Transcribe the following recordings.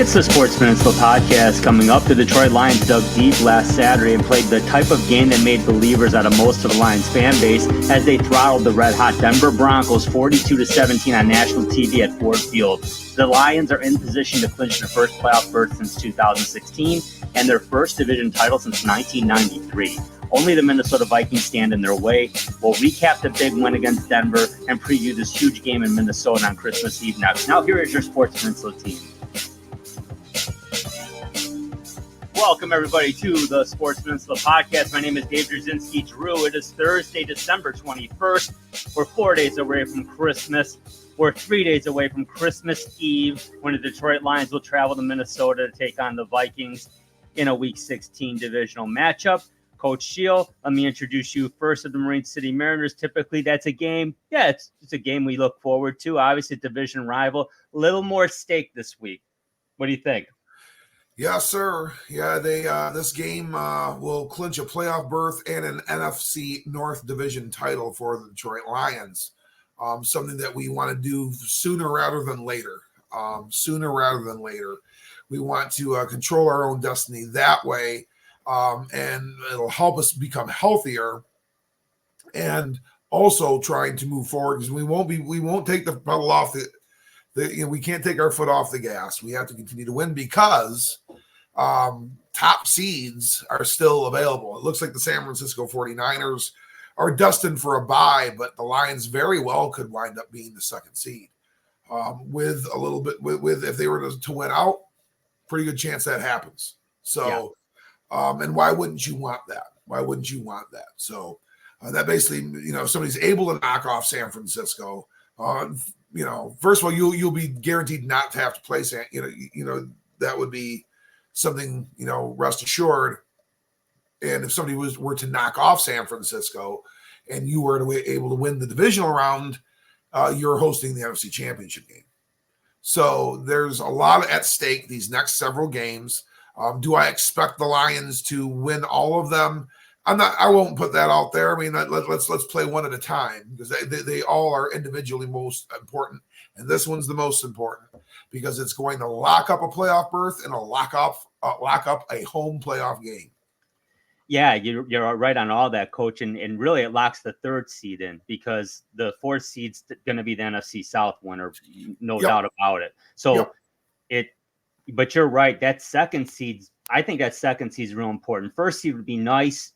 It's the Sports Peninsula podcast. Coming up, the Detroit Lions dug deep last Saturday and played the type of game that made believers out of most of the Lions fan base as they throttled the red-hot Denver Broncos 42-17 on national TV at Ford Field. The Lions are in position to clinch their first playoff berth since 2016 and their first division title since 1993. Only the Minnesota Vikings stand in their way. We'll recap the big win against Denver and preview this huge game in Minnesota on Christmas Eve next. Now, here is your Sports Peninsula team. Welcome, everybody, to the Sports Peninsula podcast. My name is Dave Drzinski Drew. It is Thursday, December 21st. We're 4 days away from Christmas. We're 3 days away from Christmas Eve, when the Detroit Lions will travel to Minnesota to take on the Vikings in a Week 16 divisional matchup. Coach Shield, let me introduce you first of the Marine City Mariners. Typically, that's a game. Yeah, it's a game we look forward to. Obviously, a division rival. A little more stake this week. What do you think? Yes, sir. Yeah, this game will clinch a playoff berth and an NFC North Division title for the Detroit Lions. Something that we want to do sooner rather than later. We want to control our own destiny that way, and it'll help us become healthier, and also trying to move forward because we won't take the pedal off we can't take our foot off the gas. We have to continue to win because top seeds are still available. It looks like the San Francisco 49ers are destined for a bye, but the Lions very well could wind up being the second seed. With a little bit, with if they were to win out, pretty good chance that happens. So, and why wouldn't you want that? So that basically, if somebody's able to knock off San Francisco, first of all, you'll be guaranteed not to have to play. That would be something, rest assured. And if somebody were to knock off San Francisco and you were able to win the divisional round, you're hosting the NFC Championship game. So there's a lot at stake these next several games. Do I expect the Lions to win all of them? I won't put that out there. I mean, let's play one at a time because they all are individually most important. And this one's the most important because it's going to lock up a playoff berth and lock up a home playoff game. Yeah, you're right on all that, Coach. And really, it locks the third seed in because the fourth seed's going to be the NFC South winner, no doubt about it. So but you're right. That second seed, I think that second seed is real important. First seed would be nice.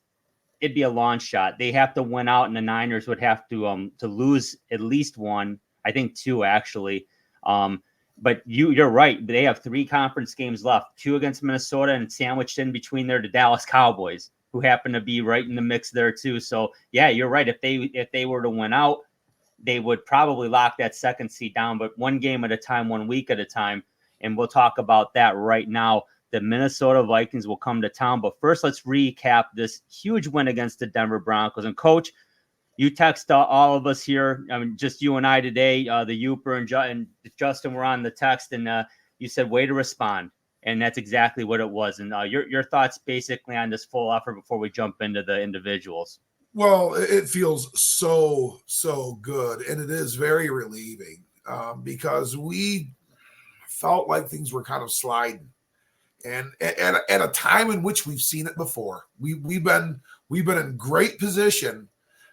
It'd be a long shot. They have to win out, and the Niners would have to lose at least one. I think two, actually. But you're right. They have 3 conference games left, 2 against Minnesota, and sandwiched in between there the Dallas Cowboys, who happen to be right in the mix there too. So yeah, you're right. If they were to win out, they would probably lock that second seed down. But one game at a time, 1 week at a time, and we'll talk about that right now. The Minnesota Vikings will come to town. But first, let's recap this huge win against the Denver Broncos. And, Coach, you text all of us here. I mean, just you and I today, the Uper and Justin were on the text, and you said, way to respond. And that's exactly what it was. And your thoughts basically on this full effort before we jump into the individuals. Well, it feels so good, and it is very relieving because we felt like things were kind of sliding. And at a time in which we've seen it before, we've been in great position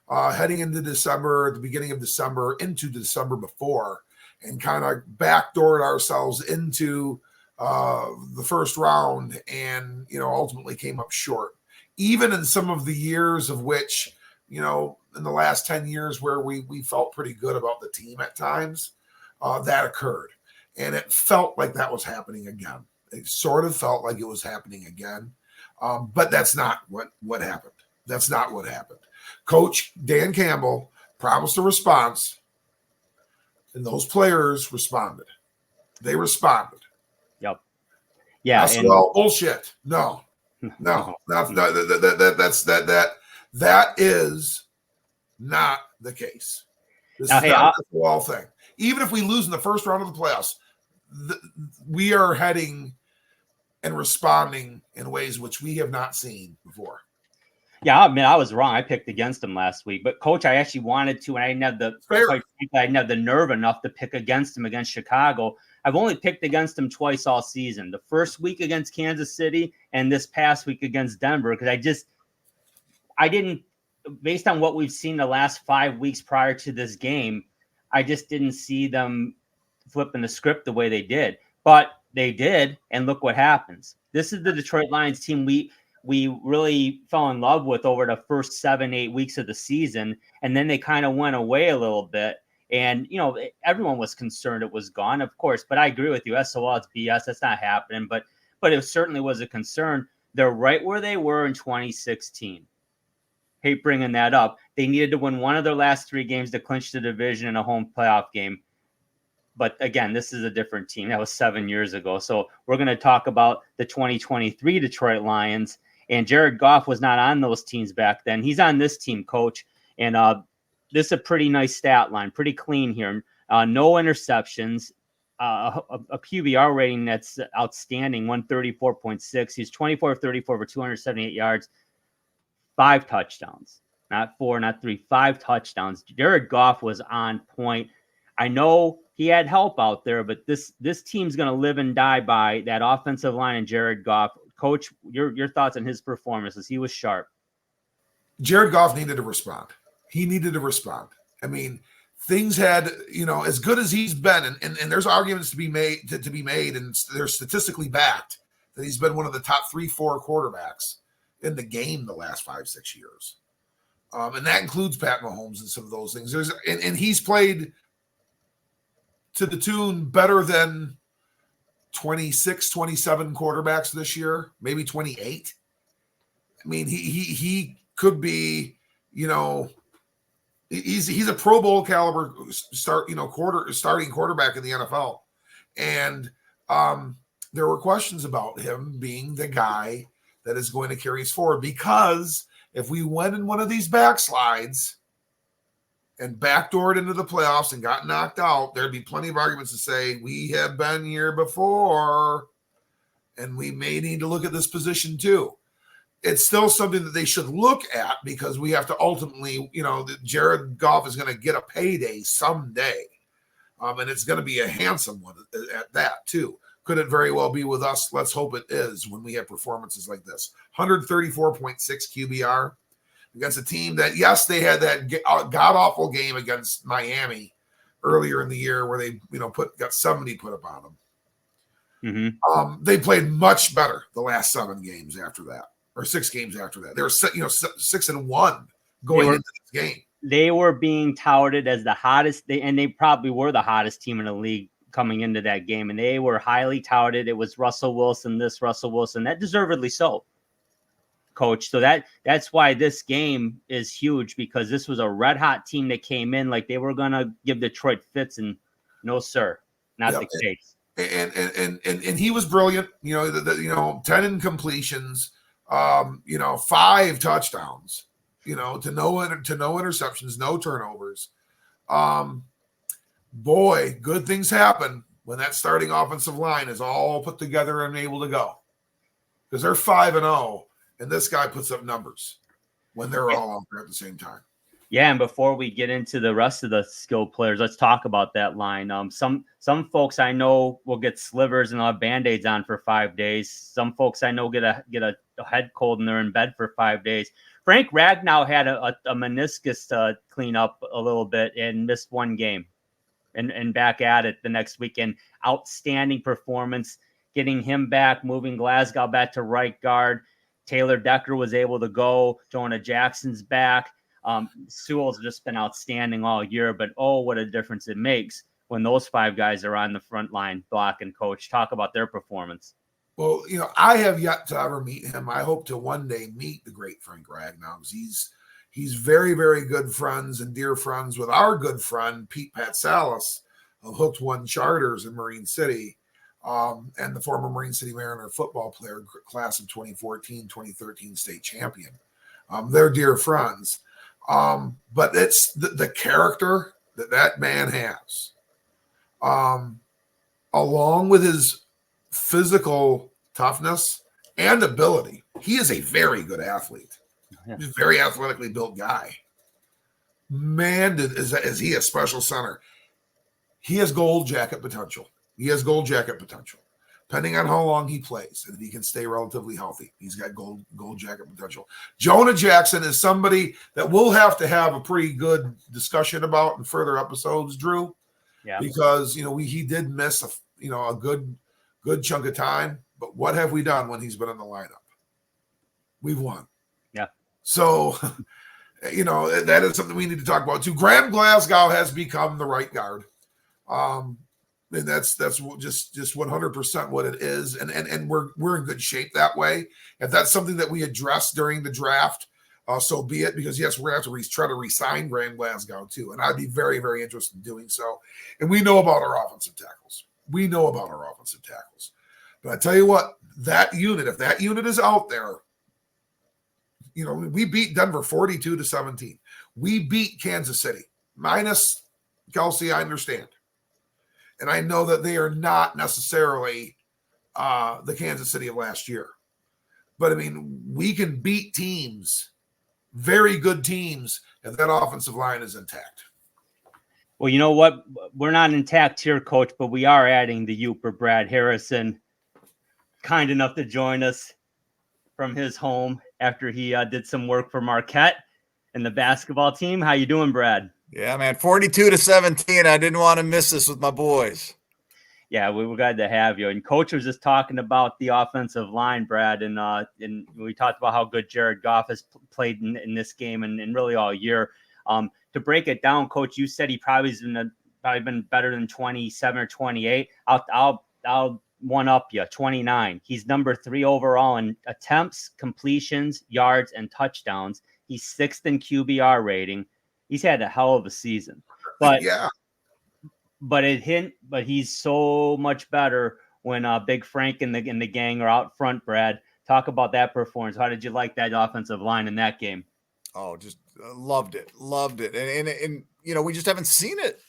heading into December, at the beginning of December, into December before, and kind of backdoored ourselves into the first round, and ultimately came up short. Even in some of the years of which, in the last 10 years where we felt pretty good about the team at times, that occurred, and it felt like that was happening again. It sort of felt like it was happening again, but that's not what happened. That's not what happened. Coach Dan Campbell promised a response, and those players responded. They responded. Yep. Yeah. Bullshit. No. That is not the case. This is not a wall thing. Even if we lose in the first round of the playoffs, we are heading and responding in ways which we have not seen before. Yeah, I mean, I was wrong. I picked against him last week, but coach, I actually wanted to, and I didn't have I didn't have the nerve enough to pick against him against Chicago. I've only picked against him twice all season. The first week against Kansas City and this past week against Denver, because I didn't, based on what we've seen the last 5 weeks prior to this game, I just didn't see them flipping the script the way they did. But they did, and look what happens. This is the Detroit Lions team we really fell in love with over the first 7-8 weeks of the season, and then they kind of went away a little bit. And everyone was concerned it was gone, of course. But I agree with you. SOL, it's BS. That's not happening. But it certainly was a concern. They're right where they were in 2016. Hate bringing that up. They needed to win one of their last 3 games to clinch the division in a home playoff game. But again, this is a different team. That was 7 years ago. So we're going to talk about the 2023 Detroit Lions. And Jared Goff was not on those teams back then. He's on this team, coach. And this is a pretty nice stat line, pretty clean here. No interceptions, a QBR rating that's outstanding, 134.6. He's 24-34 for 278 yards, 5 touchdowns, not 4, not 3, 5 touchdowns. Jared Goff was on point. I know he had help out there, but this team's going to live and die by that offensive line and Jared Goff. Coach, your thoughts on his performances? He was sharp. Jared Goff needed to respond. He needed to respond. I mean, things had, as good as he's been, and there's arguments to be made, and they're statistically backed that he's been one of the top 3-4 quarterbacks in the game the last 5-6 years. And that includes Pat Mahomes and some of those things. And he's played to the tune better than 26, 27 quarterbacks this year, maybe 28. I mean, he could be, he's a Pro Bowl caliber starting quarterback in the NFL. And there were questions about him being the guy that is going to carry us forward, because if we went in one of these backslides and backdoored into the playoffs and got knocked out, there'd be plenty of arguments to say we have been here before and we may need to look at this position too. It's still something that they should look at, because we have to ultimately, Jared Goff is going to get a payday someday. And it's going to be a handsome one at that too. Could it very well be with us? Let's hope it is, when we have performances like this. 134.6 QBR against a team that, yes, they had that god-awful game against Miami earlier in the year where they, got 70 put up on them. Mm-hmm. They played much better the last 7 games after that, or 6 games after that. They were, 6-1 going into this game. They were being touted as the hottest, and they probably were the hottest team in the league coming into that game, and they were highly touted. It was Russell Wilson, that deservedly so, coach. So that's why this game is huge, because this was a red hot team that came in like they were going to give Detroit fits, and no, sir, not the case. And he was brilliant. 10 incompletions, 5 touchdowns, to no interceptions, no turnovers. Boy, good things happen when that starting offensive line is all put together and able to go, because they're 5-0, and this guy puts up numbers when they're all out there at the same time. Yeah, and before we get into the rest of the skilled players, let's talk about that line. Some folks I know will get slivers and they'll have Band-Aids on for 5 days. Some folks I know get a head cold and they're in bed for 5 days. Frank Ragnow had a meniscus clean up a little bit and missed 1 game. And back at it the next weekend. Outstanding performance, getting him back, moving Glasgow back to right guard. Taylor Decker was able to go. Jonah Jackson's back. Sewell's just been outstanding all year, but what a difference it makes when those 5 guys are on the front line blocking. Coach, talk about their performance. Well, I have yet to ever meet him. I hope to one day meet the great Frank Ragnow, because he's very, very good friends and dear friends with our good friend, Pete Patsalis of Hooked One Charters in Marine City, and the former Marine City Mariner football player, class of 2014, 2013 state champion. They're dear friends. But it's the character that man has, along with his physical toughness and ability. He is a very good athlete. Yeah. He's a very athletically built guy. Man, is he a special center. He has gold jacket potential. Depending on how long he plays, and if he can stay relatively healthy, he's got gold jacket potential. Jonah Jackson is somebody that we'll have to have a pretty good discussion about in further episodes, Drew. Yeah. Because he did miss a good chunk of time, but what have we done when he's been in the lineup? We've won. Yeah. So, that is something we need to talk about too. Graham Glasgow has become the right guard. And that's just 100% what it is. And we're in good shape that way. If that's something that we address during the draft, so be it, because yes, we're going to have to try to re-sign Graham Glasgow too. And I'd be very, very interested in doing so. And we know about our offensive tackles. But I tell you what, if that unit is out there, we beat Denver 42-17. We beat Kansas City, minus Kelsey, I understand. And I know that they are not necessarily the Kansas City of last year. But, I mean, we can beat teams, very good teams, if that offensive line is intact. Well, you know what? We're not intact here, Coach, but we are adding the Uper Brad Harrison, kind enough to join us from his home after he did some work for Marquette and the basketball team. How you doing, Brad? Yeah, man, 42-17. I didn't want to miss this with my boys. Yeah, we were glad to have you. And Coach was just talking about the offensive line, Brad, and we talked about how good Jared Goff has played in this game and really all year. To break it down, Coach, you said he probably been better than 27 or 28. I'll one up you, 29. He's number 3 overall in attempts, completions, yards, and touchdowns. He's 6th in QBR rating. He's had a hell of a season, but yeah. But he's so much better when Big Frank and the gang are out front. Brad, talk about that performance. How did you like that offensive line in that game? Oh, just loved it, and we just haven't seen it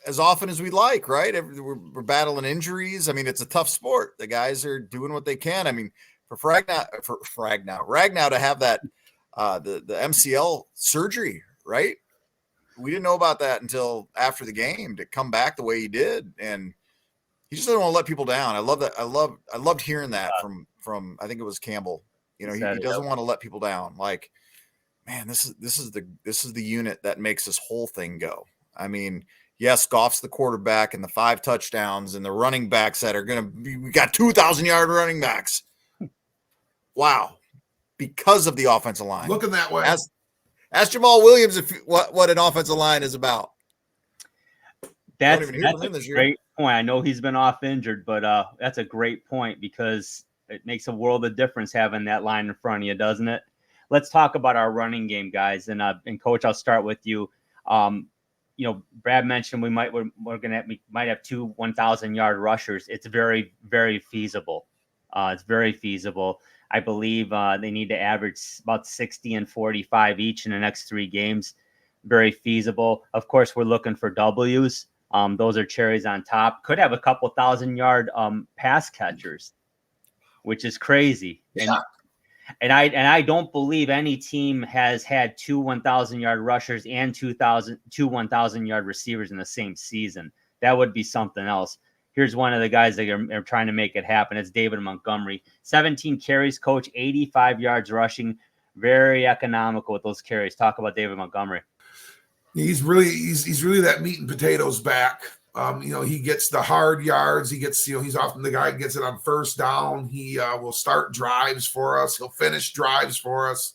as often as we like, right? We're battling injuries. I mean, it's a tough sport. The guys are doing what they can. I mean, for Ragnow to have that the MCL surgery, right? We didn't know about that until after the game to come back the way he did, and he just doesn't want to let people down. I love that. I loved hearing that from I think it was Campbell. He doesn't want to let people down. Like, man, this is the unit that makes this whole thing go. I mean, yes, Goff's the quarterback and the 5 touchdowns and the running backs that are going to be, we got 2,000-yard running backs. Wow. Because of the offensive line. Looking that way. Ask Jamal Williams what an offensive line is about. That's a great point. I know he's been off injured, but that's a great point because it makes a world of difference having that line in front of you, doesn't it? Let's talk about our running game, guys. And Coach, I'll start with you. Brad mentioned we might have 2 1,000-yard rushers. It's very, very feasible. It's very feasible. I believe they need to average about 60 and 45 each in the next 3 games. Very feasible. Of course, we're looking for W's. Those are cherries on top. Could have a couple 1,000-yard pass catchers, which is crazy. Yeah. And I don't believe any team has had 2 1,000-yard rushers and 2 1,000-yard receivers in the same season. That would be something else. Here's one of the guys that are trying to make it happen. It's David Montgomery. 17 carries, Coach, 85 yards rushing. Very economical with those carries. Talk about David Montgomery. He's really that meat and potatoes back. He gets the hard yards. He gets, he's often the guy who gets it on first down. He will start drives for us. He'll finish drives for us.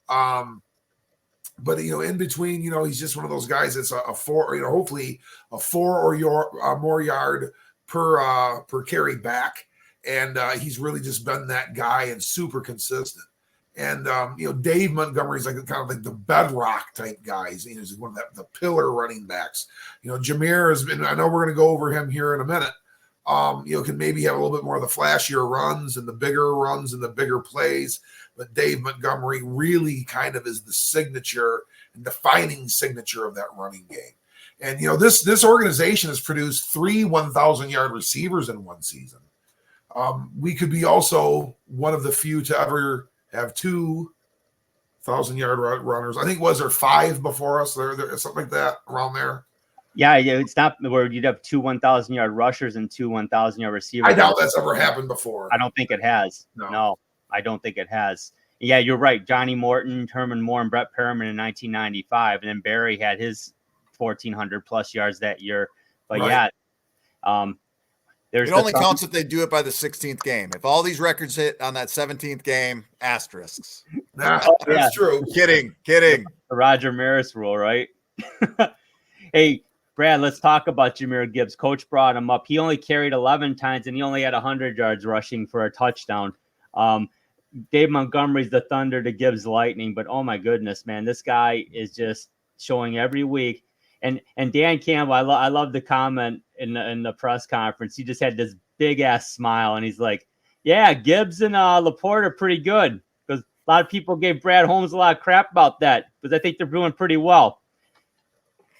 But in between, he's just one of those guys that's a 4, hopefully a 4 or more yard per carry back. And he's really just been that guy and super consistent. And, Dave Montgomery's kind of like the bedrock type guys. He's one of the pillar running backs. Jameer has been, I know we're going to go over him here in a minute. Can maybe have a little bit more of the flashier runs and the bigger plays. But Dave Montgomery really kind of is the signature and defining signature of that running game. And, this organization has produced 3 1,000-yard receivers in one season. We could be also one of the few to ever have 2 1,000-yard runners. I think was there 5 before us? There something like that around there. Yeah, it's not where you'd have 2 1,000-yard rushers and 2 1,000-yard receivers. I doubt that's ever happened before. I don't think it has. No, I don't think it has. Yeah, you're right. Johnny Morton, Herman Moore, and Brett Perriman in 1995, and then Barry had his 1,400 plus yards that year. But right. There's it only counts if they do it by the 16th game. If all these records hit on that 17th game, asterisks. That's true. Kidding. The Roger Maris rule, right? Hey, Brad, let's talk about Jahmyr Gibbs. Coach brought him up. He only carried 11 times, and he only had 100 yards rushing for a touchdown. Dave Montgomery's the thunder to Gibbs lightning, but oh my goodness, man, this guy is just showing every week. And Dan Campbell, I love the comment in the press conference. He just had this big ass smile, and he's like, "Yeah, Gibbs and Laporte are pretty good," because a lot of people gave Brad Holmes a lot of crap about that, because I think they're doing pretty well,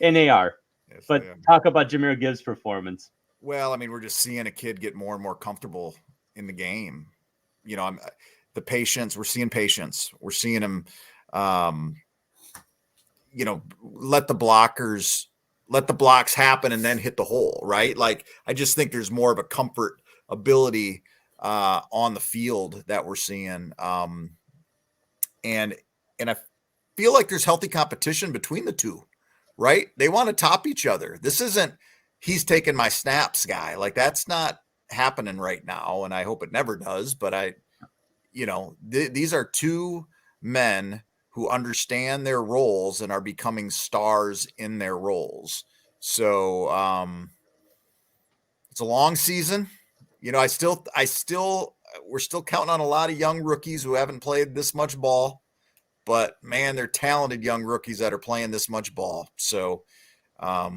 and they are. Yes, but talk about Jahmyr Gibbs' performance. Well, I mean, we're just seeing a kid get more and more comfortable in the game. You know, the patience. We're seeing patience. We're seeing him. You know, let the blocks happen and then hit the hole, right? Like, I just think there's more of a comfort ability on the field that we're seeing. And I feel like there's healthy competition between the two, right? They want to top each other. This isn't, he's taking my snaps guy. Like, that's not happening right now. And I hope it never does, but these are two men who understand their roles and are becoming stars in their roles. So it's a long season. You know, we're still counting on a lot of young rookies who haven't played this much ball, but man, they're talented young rookies that are playing this much ball. So I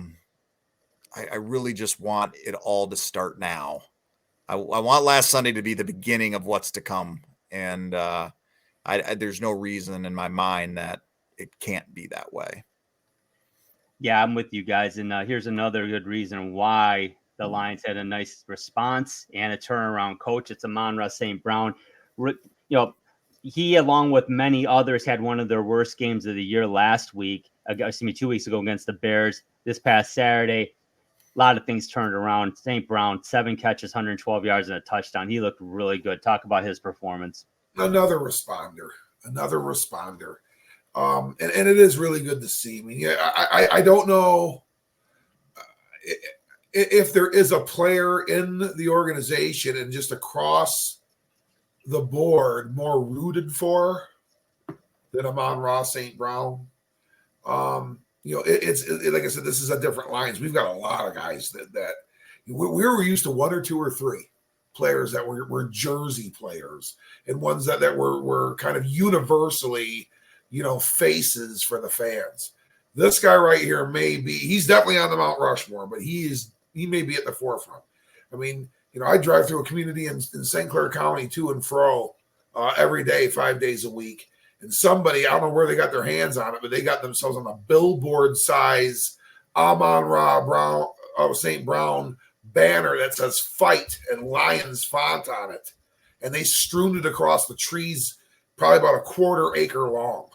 really just want it all to start now. I want last Sunday to be the beginning of what's to come. And there's no reason in my mind that it can't be that way. Yeah, I'm with you guys. And here's another good reason why the Lions had a nice response and a turnaround coach. It's Amon-Ra St. Brown. You know, he, along with many others, had one of their worst games of the year last week. 2 weeks ago against the Bears. This past Saturday, a lot of things turned around. St. Brown, 7 catches, 112 yards, and a touchdown. He looked really good. Talk about his performance. Another responder. And it is really good to see. I mean, I don't know if there is a player in the organization and just across the board more rooted for than Amon-Ra St. Brown. It's like I said, this is a different Lions. We've got a lot of guys that we were used to 1 or 2 or 3 players that were jersey players, and ones that were kind of universally, faces for the fans. This guy right here he's definitely on the Mount Rushmore, but he may be at the forefront. I mean, I drive through a community in St. Clair County to and fro every day, 5 days a week. And somebody, I don't know where they got their hands on it, but they got themselves on a billboard size Amon-Ra St. Brown banner that says "Fight" and Lions font on it. And they strewn it across the trees, probably about a 1/4 acre long.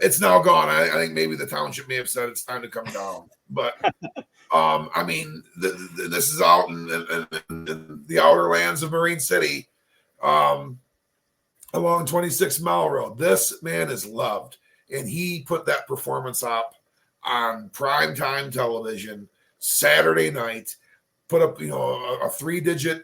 It's now gone. I think maybe the township may have said it's time to come down. But I mean, this is out in the outer lands of Marine City, along 26 Mile Road. This man is loved, and he put that performance up on primetime television Saturday night. Put up, a 3-digit,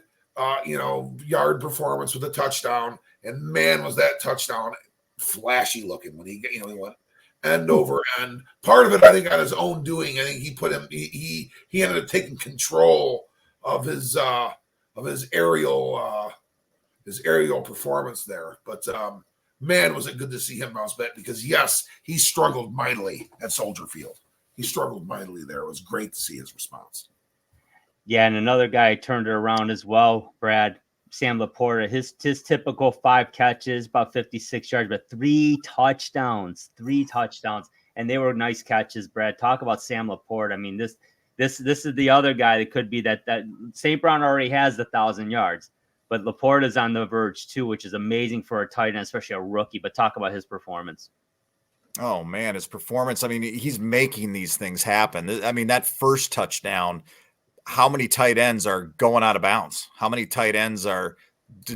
yard performance with a touchdown, and man, was that touchdown flashy looking when he went end over end. Part of it, I think, on his own doing. I think he ended up taking control of his aerial performance there. But man, was it good to see him bounce back, because yes, he struggled mightily at Soldier Field. He struggled mightily there. It was great to see his response. Yeah, and another guy turned it around as well, Brad. Sam Laporta, his typical 5 catches, about 56 yards, but 3 touchdowns, and they were nice catches. Brad, talk about Sam Laporta. I mean, this is the other guy that could be that St. Brown already has 1,000 yards, but Laporta's on the verge too, which is amazing for a tight end, especially a rookie. But talk about his performance. Oh man, his performance. I mean, he's making these things happen. I mean, that first touchdown, how many tight ends are going out of bounds? How many tight ends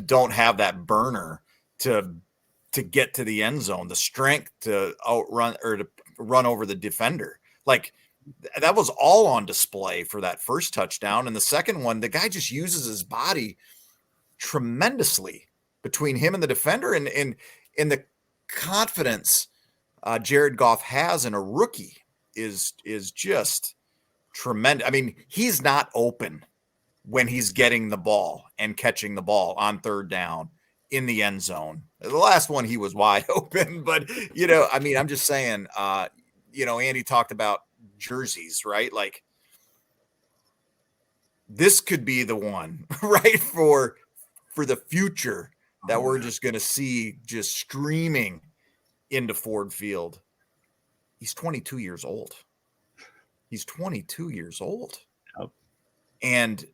don't have that burner to get to the end zone, the strength to outrun or to run over the defender? Like, that was all on display for that first touchdown. And the second one, the guy just uses his body tremendously between him and the defender, and the confidence Jared Goff has in a rookie is just tremendous. I mean, he's not open when he's getting the ball and catching the ball on third down in the end zone. The last one, he was wide open, but I mean, I'm just saying, Andy talked about jerseys, right? Like, this could be the one, right? For the future that we're just going to see just streaming into Ford Field. He's 22 years old. He's 22 years old. Yep. And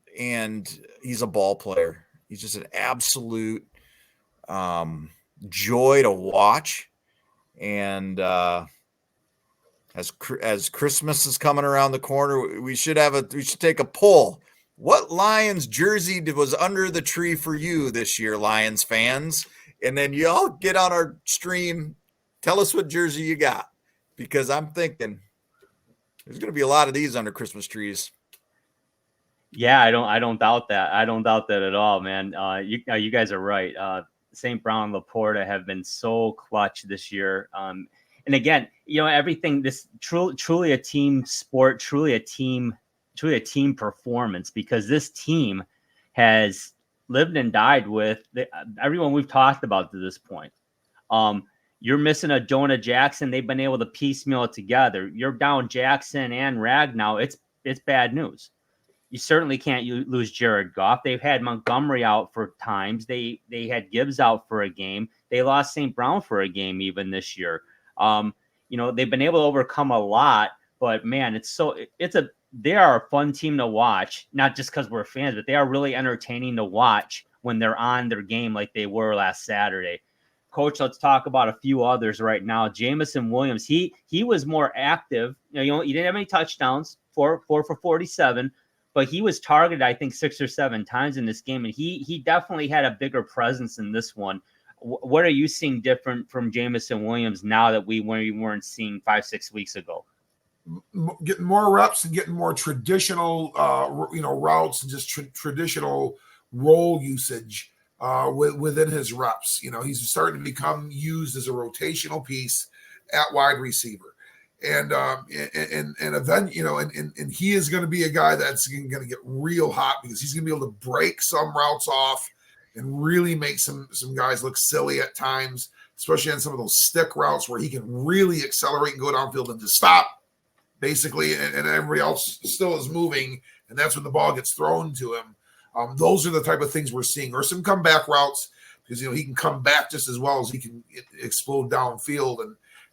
he's a ball player. He's just an absolute joy to watch. And as Christmas is coming around the corner, we should take a poll. What Lions jersey was under the tree for you this year, Lions fans? And then y'all get on our stream. Tell us what jersey you got, because I'm thinking there's going to be a lot of these under Christmas trees. Yeah, I don't doubt that. I don't doubt that at all, man. You guys are right. St. Brown and Laporta have been so clutch this year. And again, everything, this truly a team sport, truly a team performance, because this team has lived and died with everyone we've talked about to this point. You're missing a Jonah Jackson. They've been able to piecemeal it together. You're down Jackson and Rag now. It's bad news. You certainly can't lose Jared Goff. They've had Montgomery out for times. They had Gibbs out for a game. They lost St. Brown for a game even this year. They've been able to overcome a lot, but man, they are a fun team to watch, not just because we're fans, but they are really entertaining to watch when they're on their game like they were last Saturday. Coach, let's talk about a few others right now. Jameson Williams, he was more active. He didn't have any touchdowns, 4 for 47, but he was targeted, I think, 6 or 7 times in this game, and he definitely had a bigger presence in this one. What are you seeing different from Jameson Williams now that we weren't seeing 5-6 weeks ago? Getting more reps and getting more traditional, routes and just traditional role usage within his reps. He's starting to become used as a rotational piece at wide receiver, and then and he is going to be a guy that's going to get real hot, because he's going to be able to break some routes off and really make some guys look silly at times, especially on some of those stick routes where he can really accelerate and go downfield and just stop, basically, and everybody else still is moving, and that's when the ball gets thrown to him. Those are the type of things we're seeing, or some comeback routes, because he can come back just as well as he can explode downfield,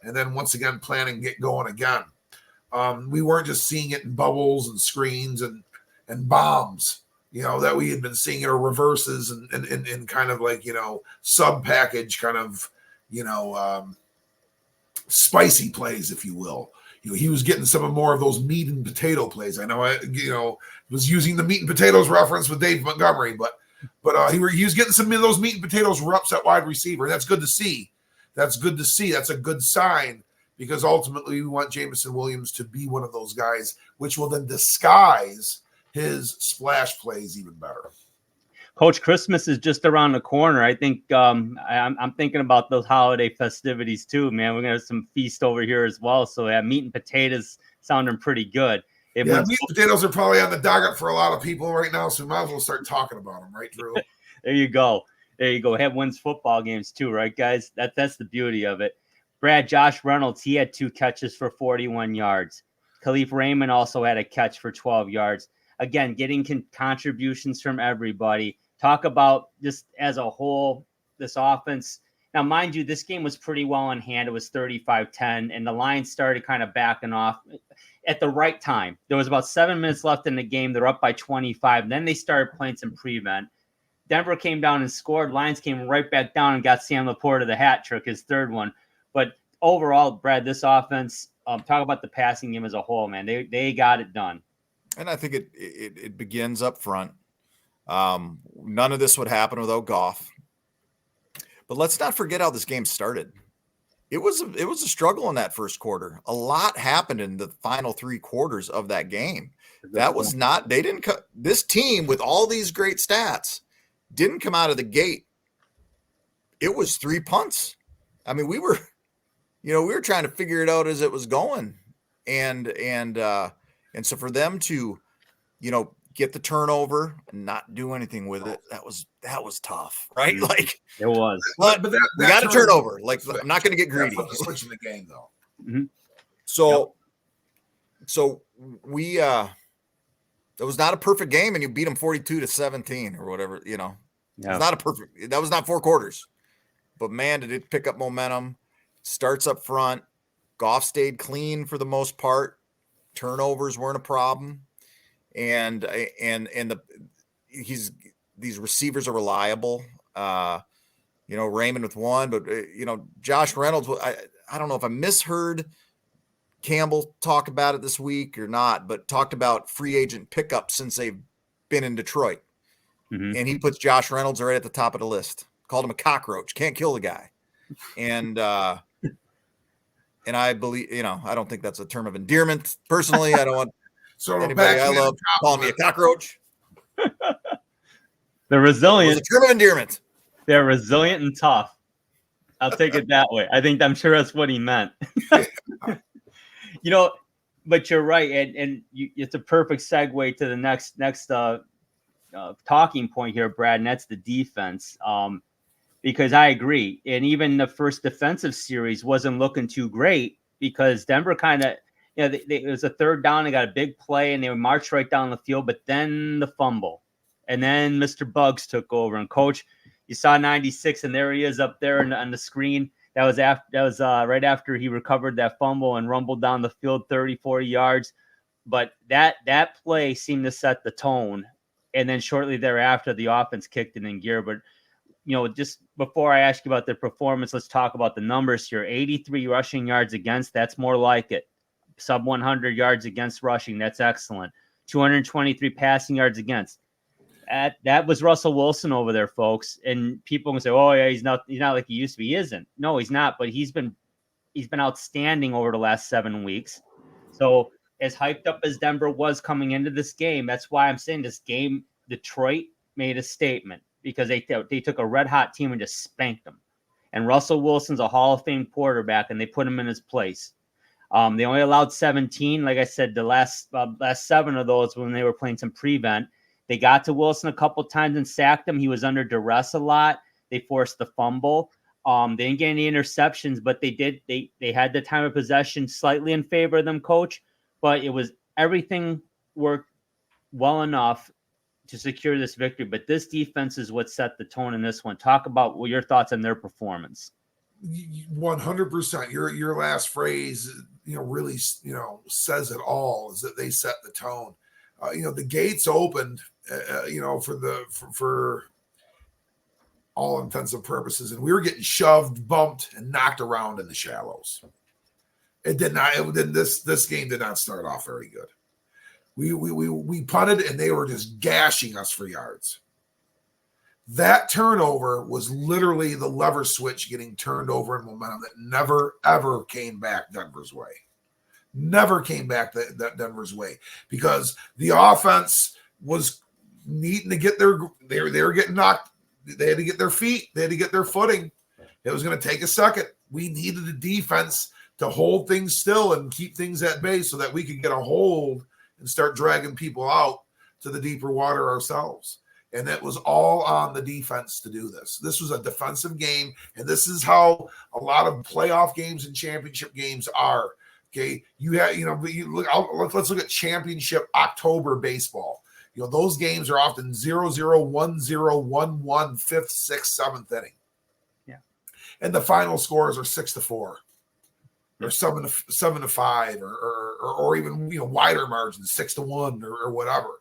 and then once again plan and get going again. We weren't just seeing it in bubbles and screens and bombs, that we had been seeing it, or reverses and kind of like sub package kind of spicy plays, if you will. He was getting some more of those meat and potato plays. I know was using the meat and potatoes reference with Dave Montgomery, but he was getting some of those meat and potatoes reps at wide receiver. That's good to see. That's a good sign, because ultimately we want Jameson Williams to be one of those guys, which will then disguise his splash plays even better. Coach, Christmas is just around the corner. I think I'm thinking about those holiday festivities too, man. We're gonna have some feast over here as well. So meat and potatoes sounding pretty good. Meat and potatoes are probably on the docket for a lot of people right now, so we might as well start talking about them, right, Drew? There you go. Have wins football games too, right, guys? That's the beauty of it. Josh Reynolds, he had 2 catches for 41 yards. Khalif Raymond also had a catch for 12 yards. Again, getting contributions from everybody. Talk about just as a whole, this offense. Now, mind you, this game was pretty well in hand. It was 35-10, and the Lions started kind of backing off at the right time. There was about 7 minutes left in the game. They're up by 25. Then they started playing some prevent. Denver came down and scored. Lions came right back down and got Sam Laporta the hat trick, his 3rd one. But overall, Brad, this offense, talk about the passing game as a whole, man. They got it done. And I think it begins up front. None of this would happen without Goff. But let's not forget how this game started. It was a struggle in that first quarter. A lot happened in the final 3 quarters of that game. That was not, they didn't, this team with all these great stats didn't come out of the gate. It was 3 punts. I mean, we were trying to figure it out as it was going. And so for them to, get the turnover and not do anything with it, that was tough, right? Like it was. But we got a turnover. Like, I'm not going to get greedy. Switch in the game, though. Mm-hmm. So we it was not a perfect game, and you beat them 42-17 or whatever. It was not a perfect. That was not 4 quarters, but man, did it pick up momentum. Starts up front. Goff stayed clean for the most part. Turnovers weren't a problem. And these receivers are reliable. Raymond with 1, but Josh Reynolds. I don't know if I misheard Campbell talk about it this week or not, but talked about free agent pickup since they've been in Detroit, and he puts Josh Reynolds right at the top of the list. Called him a cockroach. Can't kill the guy, and I believe I don't think that's a term of endearment. Personally, I don't want. So anybody I love calling me a cockroach. They're resilient. It's a term of endearment. They're resilient and tough. I'll take it that way. I'm sure that's what he meant. But you're right, and it's a perfect segue to the next talking point here, Brad, and that's the defense. Because I agree, and even the first defensive series wasn't looking too great because Denver kind of. It was a 3rd down. They got a big play, and they marched right down the field. But then the fumble, and then Mr. Bugs took over. And Coach, you saw 96, and there he is up there on the screen. That was right after he recovered that fumble and rumbled down the field 30, 40 yards. But that play seemed to set the tone. And then shortly thereafter, the offense kicked it in gear. But just before I ask you about their performance, let's talk about the numbers here. 83 rushing yards against. That's more like it. Sub 100 yards against rushing. That's excellent. 223 passing yards against. That was Russell Wilson over there, folks. And people can say, "Oh yeah, he's not like he used to be." He isn't. No, he's not. But he's been outstanding over the last 7 weeks. So as hyped up as Denver was coming into this game, that's why I'm saying this game, Detroit made a statement because they took a red hot team and just spanked them. And Russell Wilson's a Hall of Fame quarterback, and they put him in his place. They only allowed 17. Like I said, the last 7 of those when they were playing some prevent. They got to Wilson a couple times and sacked him. He was under duress a lot. They forced the fumble. They didn't get any interceptions, but they did. They had the time of possession slightly in favor of them, Coach. But everything worked well enough to secure this victory. But this defense is what set the tone in this one. Talk about your thoughts on their performance. 100%. Your last phrase, really, says it all. Is that they set the tone. The gates opened, for all intents and purposes, and we were getting shoved, bumped, and knocked around in the shallows. It did not. This game did not start off very good. We punted, and they were just gashing us for yards. That turnover was literally the lever switch getting turned over in momentum that never, ever came back Denver's way. Never came back that Denver's way because the offense was needing to get they were getting knocked. They had to get their feet. They had to get their footing. It was going to take a second. We needed a defense to hold things still and keep things at bay so that we could get a hold and start dragging people out to the deeper water ourselves. And it was all on the defense to do this. This was a defensive game, and this is how a lot of playoff games and championship games are. Okay, let's look at championship October baseball. Those games are often 0-0, 1-0, 1-1, 5th, 6th, 7th inning. Yeah, and the final scores are 6-4, or 7-5, or even wider margins, 6-1, or whatever.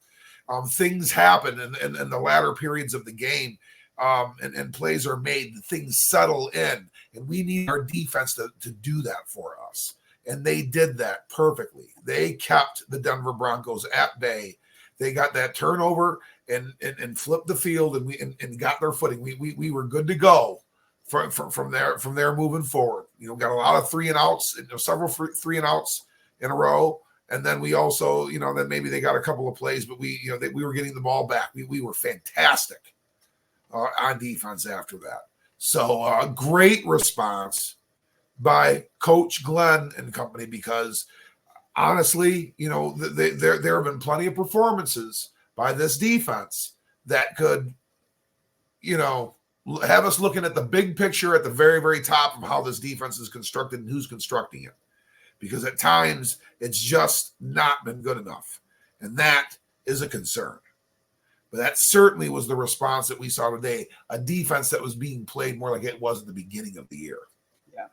Things happen in the latter periods of the game. and plays are made, things settle in, and we need our defense to do that for us. And they did that perfectly. They kept the Denver Broncos at bay. They got that turnover and flipped the field, and got their footing. We were good to go from there moving forward. Got a lot of 3 and outs, several 3 and outs in a row. And then we also, then maybe they got a couple of plays, but we were getting the ball back. We were fantastic on defense after that. So great response by Coach Glenn and company, because honestly, there have been plenty of performances by this defense that could, have us looking at the big picture at the very, very top of how this defense is constructed and who's constructing it. Because at times it's just not been good enough. And that is a concern. But that certainly was the response that we saw today, a defense that was being played more like it was at the beginning of the year. Yeah.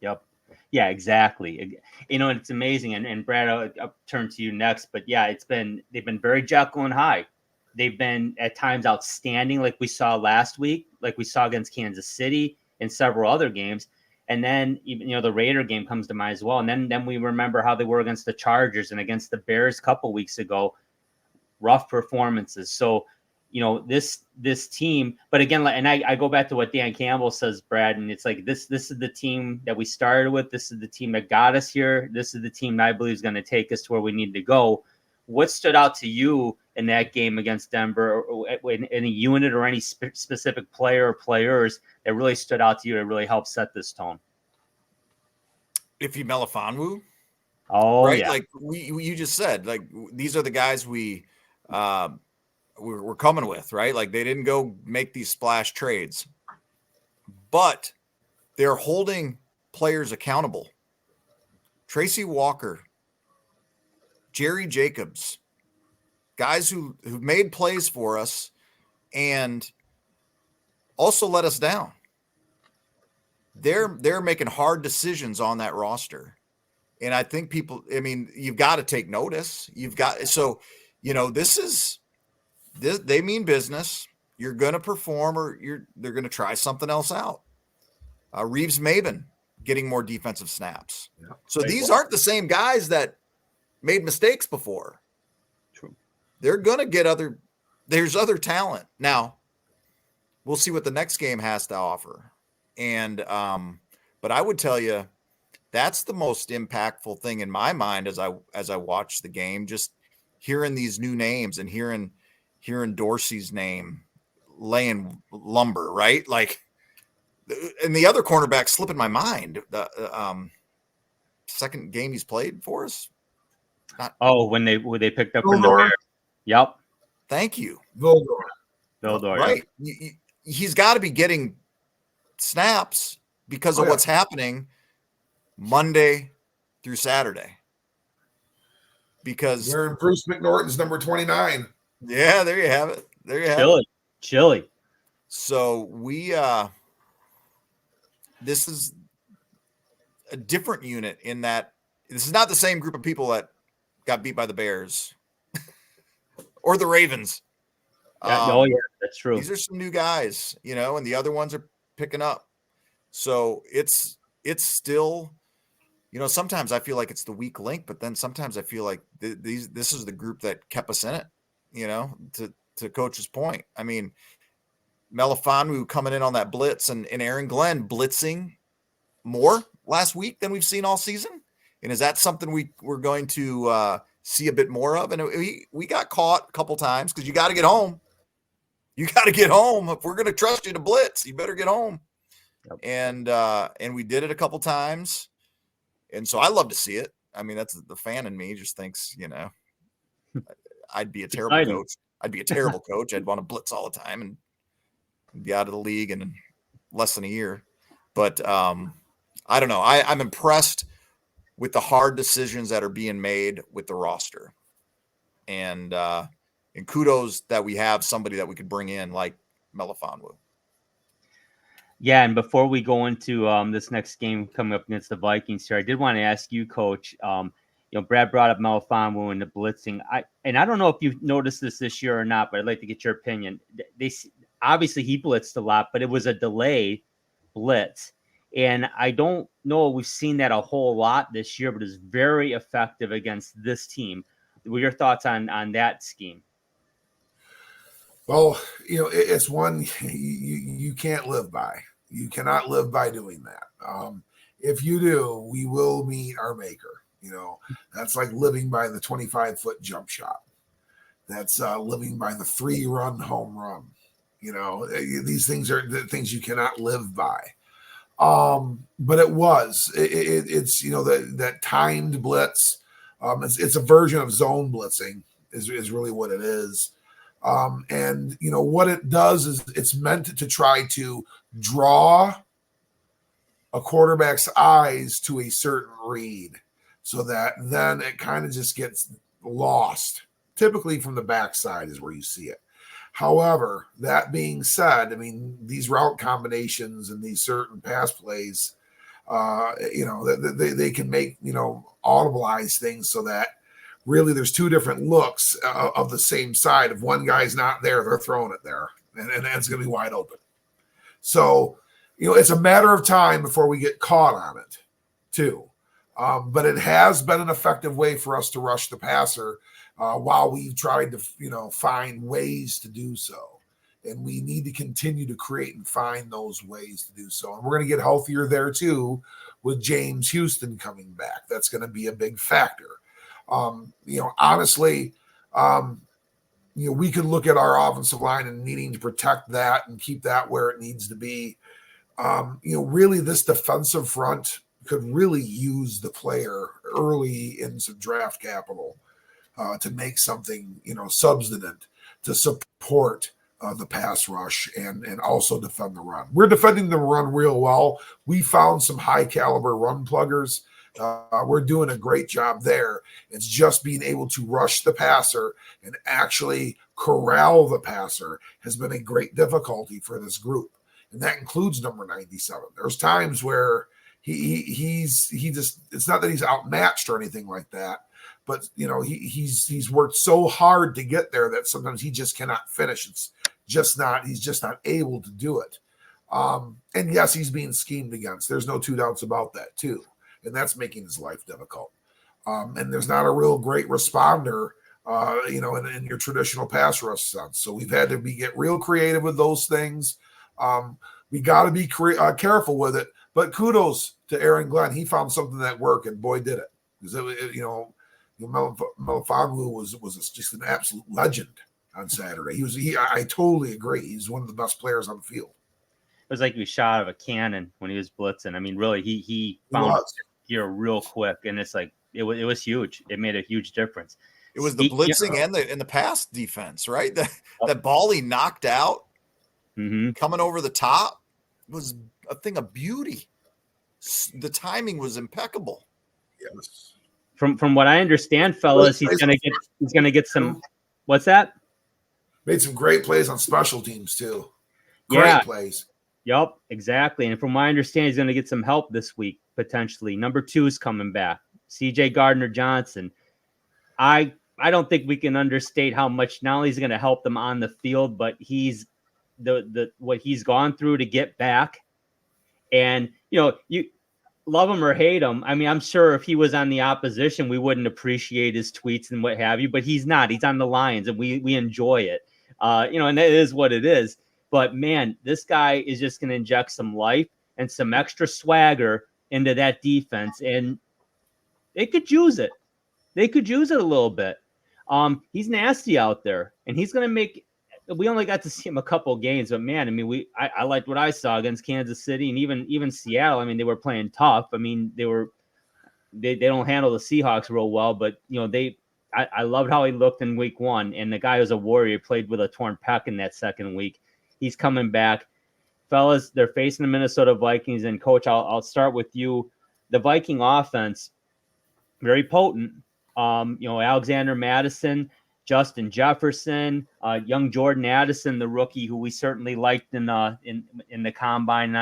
Yep. Yeah, exactly. It's amazing. And Brad, I'll turn to you next. But yeah, they've been very Jekyll and Hyde. They've been at times outstanding, like we saw last week, like we saw against Kansas City and several other games. And then even the Raider game comes to mind as well. And then we remember how they were against the Chargers and against the Bears a couple weeks ago. Rough performances. So, this team, but again, and I go back to what Dan Campbell says, Brad, and it's like this is the team that we started with. This is the team that got us here. This is the team that I believe is going to take us to where we need to go. What stood out to you in that game against Denver, or in any unit or any specific player or players that really stood out to you that really helped set this tone? If you Melifonwu, right? Yeah. Like you just said, like these are the guys we're coming with, right? Like they didn't go make these splash trades, but they're holding players accountable. Tracy Walker, Jerry Jacobs, guys who made plays for us and also let us down. They're making hard decisions on that roster. And I think you've got to take notice. They mean business. You're going to perform, or they're going to try something else out. Reeves Maven getting more defensive snaps. Yeah, so these aren't the same guys that made mistakes before. True. They're going to get there's other talent. Now, we'll see what the next game has to offer. And, but I would tell you, that's the most impactful thing in my mind as I watch the game, just hearing these new names and hearing Dorsey's name laying lumber, right? Like, and the other cornerback slipping my mind. The second game he's played for us. When they picked up from the Bears. Yep. Thank you. Vildor. Right. Yeah. He's got to be getting snaps because of what's happening Monday through Saturday. Because wearing Bruce McNorton's number 29. Yeah, there you have it. Chilly. So this is a different unit in that this is not the same group of people that got beat by the Bears or the Ravens. Yeah, that's true. These are some new guys, and the other ones are picking up. So it's still, sometimes I feel like it's the weak link, but then sometimes I feel like this is the group that kept us in it, to Coach's point. I mean, Melifonwu coming in on that blitz and Aaron Glenn blitzing more last week than we've seen all season. And is that something we're going to see a bit more of? And we got caught a couple times because you got to get home. You got to get home. If we're going to trust you to blitz, you better get home. Yep. And we did it a couple times. And so I love to see it. I mean, that's the fan in me just thinks, I'd be a terrible coach. I'd be a terrible coach. I'd want to blitz all the time and be out of the league in less than a year. But I don't know. I'm impressed with the hard decisions that are being made with the roster. And kudos that we have somebody that we could bring in like Melifonwu. Yeah, and before we go into this next game coming up against the Vikings here, I did want to ask you, Coach. Brad brought up Melifonwu and the blitzing. I don't know if you've noticed this year or not, but I'd like to get your opinion. obviously he blitzed a lot, but it was a delay blitz. And I don't know we've seen that a whole lot this year, but it's very effective against this team. What are your thoughts on that scheme? Well, it's one you can't live by. You cannot live by doing that. If you do, we will meet our maker. That's like living by the 25-foot jump shot. That's living by the 3-run home run. These things are the things you cannot live by. But it's that timed blitz. It's a version of zone blitzing is really what it is. And what it does is it's meant to try to draw a quarterback's eyes to a certain read so that then it kind of just gets lost. Typically from the backside is where you see it. However, that being said, I mean, these route combinations and these certain pass plays, they can make, audibilize things so that really there's two different looks of the same side. If one guy's not there, they're throwing it there, and it's going to be wide open. So, it's a matter of time before we get caught on it, too. But it has been an effective way for us to rush the passer while we've tried to, find ways to do so. And we need to continue to create and find those ways to do so. And we're going to get healthier there, too, with James Houston coming back. That's going to be a big factor. Honestly, we could look at our offensive line and needing to protect that and keep that where it needs to be. Really this defensive front could really use the player early in some draft capital to make something, substantive to support the pass rush and also defend the run. We're defending the run real well. We found some high caliber run pluggers. We're doing a great job there. It's just being able to rush the passer and actually corral the passer has been a great difficulty for this group. And that includes number 97. There's times where he's it's not that he's outmatched or anything like that, but he's worked so hard to get there that sometimes he just cannot finish. He's just not able to do it. And yes, he's being schemed against. There's no two doubts about that too. And that's making his life difficult. And there's not a real great responder, in your traditional pass rush sense. So we've had to get real creative with those things. We got to be careful with it. But kudos to Aaron Glenn. He found something that worked, and boy, did it. Because Melifonwu was just an absolute legend on Saturday. I totally agree. He's one of the best players on the field. It was like he was shot out of a cannon when he was blitzing. I mean, really, he found here real quick, and it's like it was huge. It made a huge difference. It was the blitzing and the pass defense, right? That ball he knocked out coming over the top was a thing of beauty. The timing was impeccable. Yes. From what I understand, fellas, he's gonna get some. What's that? Made some great plays on special teams too. Great plays. Yep, exactly. And from my understanding, he's going to get some help this week, potentially. Number 2 is coming back, C.J. Gardner-Johnson. I don't think we can understate how much not only he's going to help them on the field, but he's what he's gone through to get back. And, you love him or hate him. I mean, I'm sure if he was on the opposition, we wouldn't appreciate his tweets and what have you, but he's not. He's on the Lions, and we enjoy it. And that is what it is. But, man, this guy is just going to inject some life and some extra swagger into that defense. And they could use it. They could use it a little bit. He's nasty out there. And he's going to make – we only got to see him a couple games. But, man, I mean, I liked what I saw against Kansas City and even Seattle. I mean, they were playing tough. I mean, they don't handle the Seahawks real well. But, I loved how he looked in week 1. And the guy was a warrior, played with a torn pec in that second week. He's coming back. Fellas, they're facing the Minnesota Vikings. And, Coach, I'll start with you. The Viking offense, very potent. Alexander Madison, Justin Jefferson, young Jordan Addison, the rookie, who we certainly liked in the combine.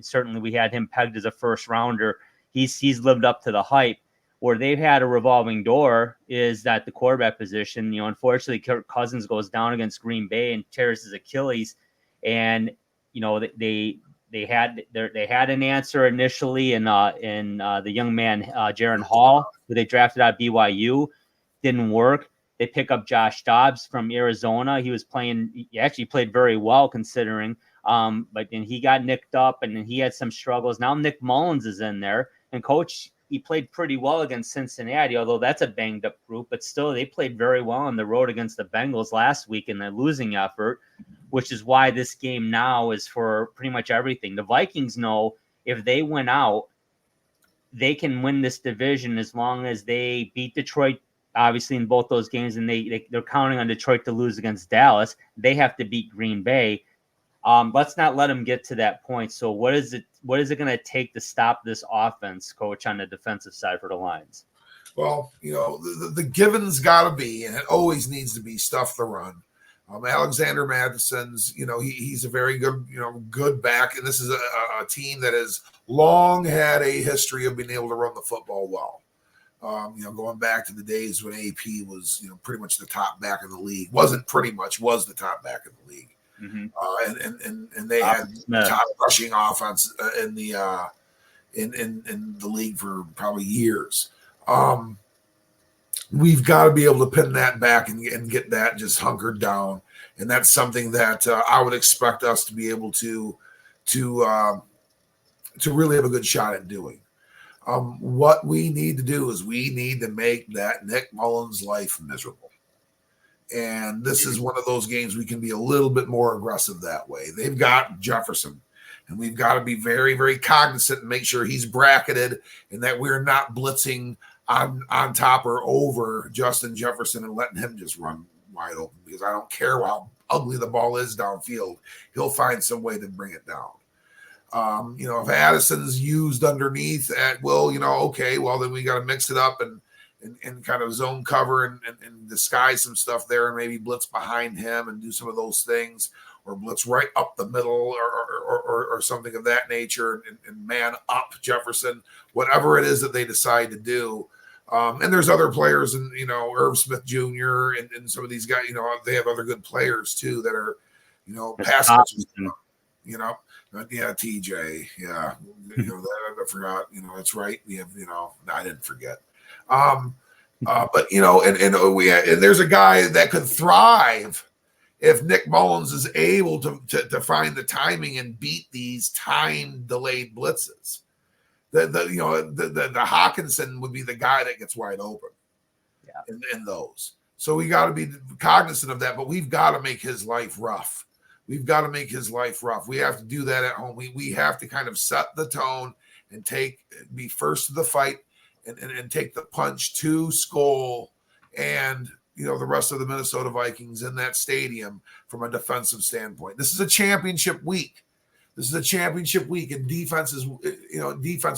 Certainly we had him pegged as a first rounder. He's lived up to the hype. Where they've had a revolving door is at the quarterback position. Unfortunately, Kirk Cousins goes down against Green Bay and tears his Achilles. and they had an answer initially in the young man Jaron Hall, who they drafted out of BYU. Didn't work. They pick up Josh Dobbs from Arizona. He actually played very well considering. But then he got nicked up, and then he had some struggles. Now Nick Mullins is in there, and coach, he played pretty well against Cincinnati, although that's a banged up group, but still they played very well on the road against the Bengals last week in the losing effort, which is why this game now is for pretty much everything. The Vikings know if they win out, they can win this division as long as they beat Detroit, obviously, in both those games, and they're counting on Detroit to lose against Dallas. They have to beat Green Bay. Let's not let them get to that point. So what is it going to take to stop this offense, coach, on the defensive side for the Lions? Well, the given's got to be, and it always needs to be, stuff the run. Alexander Madison's, he's a very good, good back. And this is a team that has long had a history of being able to run the football well. Going back to the days when AP was, pretty much the top back in the league. Was the top back in the league. Mm-hmm. And they had top rushing offense in the league for probably years. We've got to be able to pin that back and get that just hunkered down, and that's something that I would expect us to be able to really have a good shot at doing. What we need to do is we need to make that Nick Mullins' life miserable. And this is one of those games we can be a little bit more aggressive that way. They've got Jefferson, and we've got to be very, very cognizant and make sure he's bracketed and that we're not blitzing on top or over Justin Jefferson and letting him just run wide open, because I don't care how ugly the ball is downfield. He'll find some way to bring it down. If Addison's used underneath at will, okay, well, then we got to mix it up and kind of zone cover and disguise some stuff there, and maybe blitz behind him and do some of those things, or blitz right up the middle or something of that nature, and man up Jefferson, whatever it is that they decide to do. And there's other players, and Irv Smith Jr. and some of these guys, they have other good players too that are, pass catchers, yeah, TJ, yeah, I forgot, that's right. We have, I didn't forget. But and there's a guy that could thrive if Nick Mullins is able to find the timing and beat these time delayed blitzes. The Hawkinson would be the guy that gets wide open, in those. So we got to be cognizant of that, but we've got to make his life rough. We have to do that at home. We have to kind of set the tone and be first to the fight and take the punch to Skol and the rest of the Minnesota Vikings in that stadium from a defensive standpoint. This is a championship week. And defense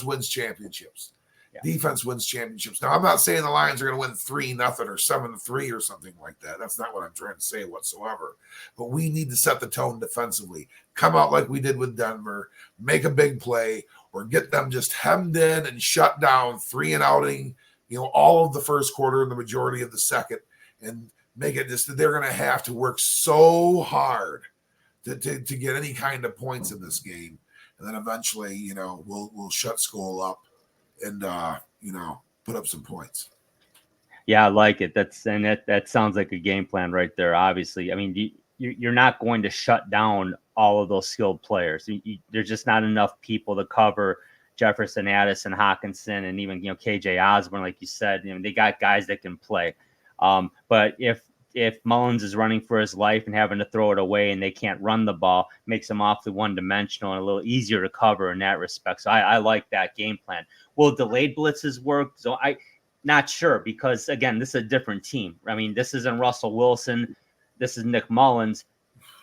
wins championships. Yeah. Defense wins championships. Now, I'm not saying the Lions are going to win 3-0 or 7-3 or something like that. That's not what I'm trying to say whatsoever. But we need to set the tone defensively. Come out like we did with Denver, make a big play, or get them just hemmed in and shut down 3 and outing, all of the first quarter and the majority of the second, and make it just that they're going to have to work so hard to get any kind of points in this game. And then eventually, we'll shut Skol up and, put up some points. Yeah, I like it. That sounds like a game plan right there. Obviously, I mean, you're not going to shut down all of those skilled players. There's just not enough people to cover Jefferson, Addison, Hawkinson, and even KJ Osborne, like you said. They got guys that can play. But if Mullins is running for his life and having to throw it away and they can't run the ball, makes them awfully one-dimensional and a little easier to cover in that respect. So I like that game plan. Will delayed blitzes work? So I'm not sure, because, again, this is a different team. I mean, this isn't Russell Wilson. This is Nick Mullins,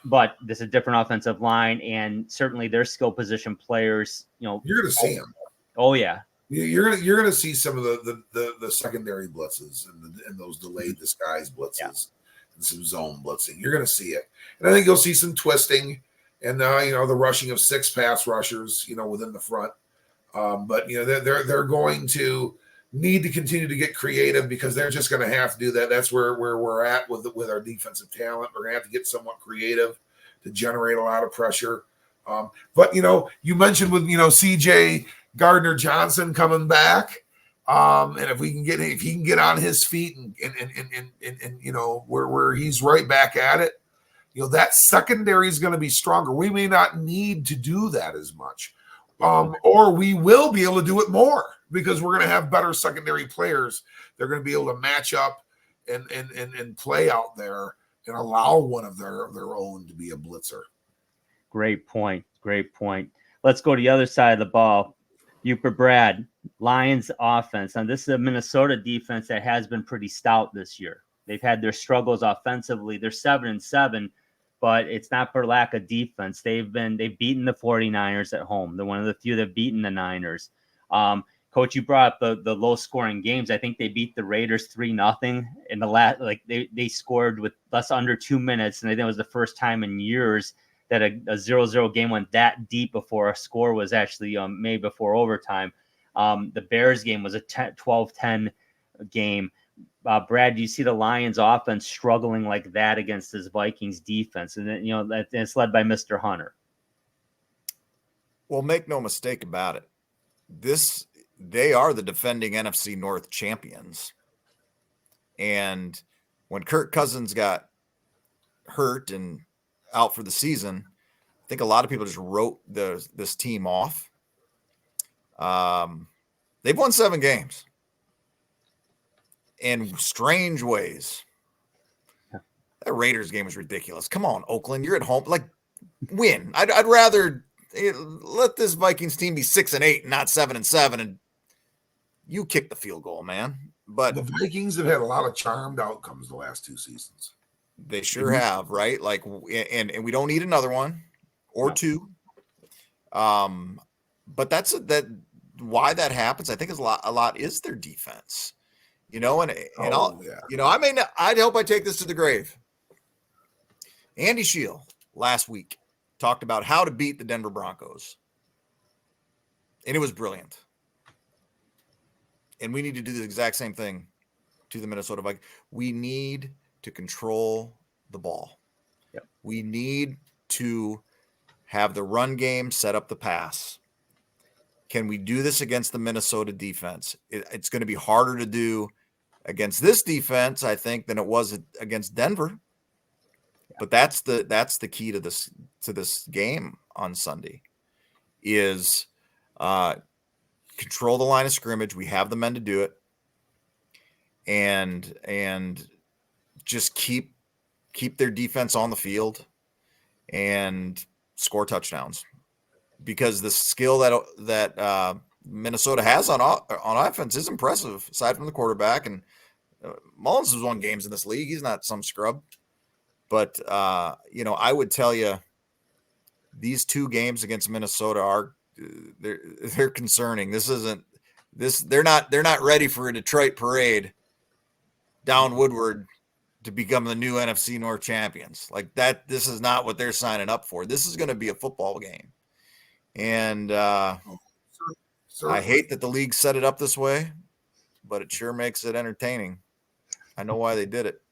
but this is a different offensive line, and certainly their skill position players, you're going to see them. Oh, yeah. You're gonna see some of the secondary blitzes and those delayed disguise blitzes and some zone blitzing. You're gonna see it, and I think you'll see some twisting and the rushing of 6 pass rushers within the front. But they're going to need to continue to get creative, because they're just going to have to do that. That's where we're at with our defensive talent. We're going to have to get somewhat creative to generate a lot of pressure. But, you mentioned with, CJ Gardner-Johnson coming back. And if he can get on his feet and where he's right back at it, that secondary is going to be stronger. We may not need to do that as much. Or we will be able to do it more because we're going to have better secondary players. They're going to be able to match up and play out there and allow one of their own to be a blitzer. Great point. Let's go to the other side of the ball. Buford Brad, Lions offense. And this is a Minnesota defense that has been pretty stout this year. They've had their struggles offensively. They're 7-7, but it's not for lack of defense. They've beaten the 49ers at home. They're one of the few that have beaten the Niners. Coach, you brought up the low scoring games. I think they beat the Raiders 3-0 in the last, they scored with less under 2 minutes. And I think it was the first time in years that a 0-0 game went that deep before a score was actually made before overtime. The Bears game was a 12-10 game. Brad, do you see the Lions offense struggling like that against this Vikings defense? And then, it's led by Mr. Hunter. Well, make no mistake about it. They are the defending NFC North champions. And when Kirk Cousins got hurt and out for the season, I think a lot of people just wrote this team off. They've won 7 games in strange ways. That Raiders game was ridiculous. Come on, Oakland, you're at home. Win. I'd rather let this Vikings team be 6-8 and not 7-7, and you kick the field goal, man. But the Vikings have had a lot of charmed outcomes the last 2 seasons. They sure have, right? And we don't need another one or 2. But why that happens, I think is a lot is their defense. I'd hope I take this to the grave. Andy Shield last week talked about how to beat the Denver Broncos. And it was brilliant. And we need to do the exact same thing to the Minnesota Vikings. We need to control the ball. Yep. We need to have the run game set up the pass. Can we do this against the Minnesota defense? It's going to be harder to do against this defense, I think, than it was against Denver. Yeah. But that's the key to this game on Sunday is control the line of scrimmage. We have the men to do it. And just keep their defense on the field and score touchdowns, because the skill that Minnesota has on offense is impressive, aside from the quarterback. And Mullins has won games in this league. He's not some scrub. But, I would tell you these 2 games against Minnesota are they're concerning. They're not ready for a Detroit parade down Woodward to become the new NFC North champions. This is not what they're signing up for. This is going to be a football game. And I hate that the league set it up this way, but it sure makes it entertaining. I know why they did it.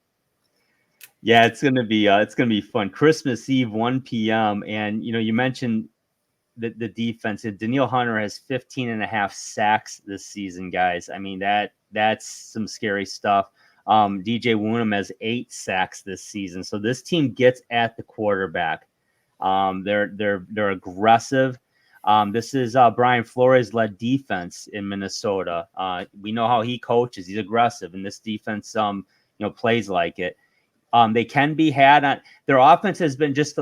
Yeah, it's gonna be fun. Christmas Eve, 1 p.m. And you mentioned the defense. Danielle Hunter has 15.5 sacks this season, guys. I mean, that's some scary stuff. DJ Woonham has 8 sacks this season. So this team gets at the quarterback. They're aggressive. This is Brian Flores led defense in Minnesota. We know how he coaches. He's aggressive, and this defense plays like it. They can be had on. Their offense has been just